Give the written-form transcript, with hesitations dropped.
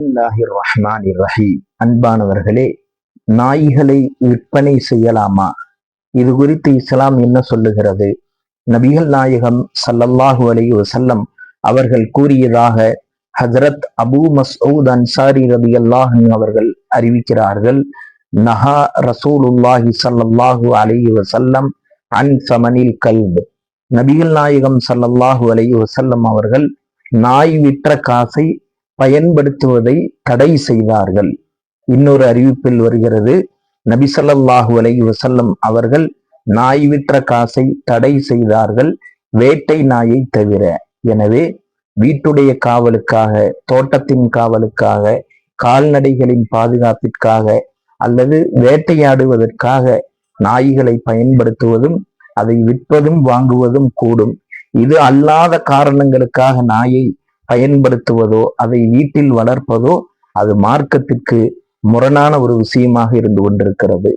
பிஸ்மில்லாஹிர் ரஹ்மானிர் ரஹீம். அன்பானவர்களே, நாய்களை விற்பனை செய்யலாமா? இது குறித்து இஸ்லாம் என்ன சொல்லுகிறது? நபிகள் நாயகம் ஸல்லல்லாஹு அலைஹி வஸல்லம் அவர்கள் கூறியதாக ஹஜ்ரத் அபூ மஸ்ஊத் அன்சாரி ரலியல்லாஹு அன்ஹு அவர்கள் அறிவிக்கிறார்கள். நஹா ரசூலுல்லாஹி ஸல்லல்லாஹு அலைஹி வஸல்லம் அன் ஸமனில் கல்ப். நபிகள் நாயகம் ஸல்லல்லாஹு அலைஹி வஸல்லம் அவர்கள் நாய் விற்ற காசை பயன்படுத்துவதை தடை செய்தார்கள். இன்னொரு அறிவிப்பில் வருகிறது, நபி ஸல்லல்லாஹு அலைஹி வஸல்லம் அவர்கள் நாய் விற்ற காசை தடை செய்தார்கள், வேட்டை நாயை தவிர. எனவே வீட்டுடைய காவலுக்காக, தோட்டத்தின் காவலுக்காக, கால்நடைகளின் பாதுகாப்பிற்காக அல்லது வேட்டையாடுவதற்காக நாய்களை பயன்படுத்துவதும் அதை விற்பதும் வாங்குவதும் கூடும். இது அல்லாத காரணங்களுக்காக நாயை பயன்படுத்துவதோ அதை வீட்டில் வளர்ப்பதோ அது மார்க்கத்திற்கு முரணான ஒரு விஷயமாக இருந்து கொண்டிருக்கிறது.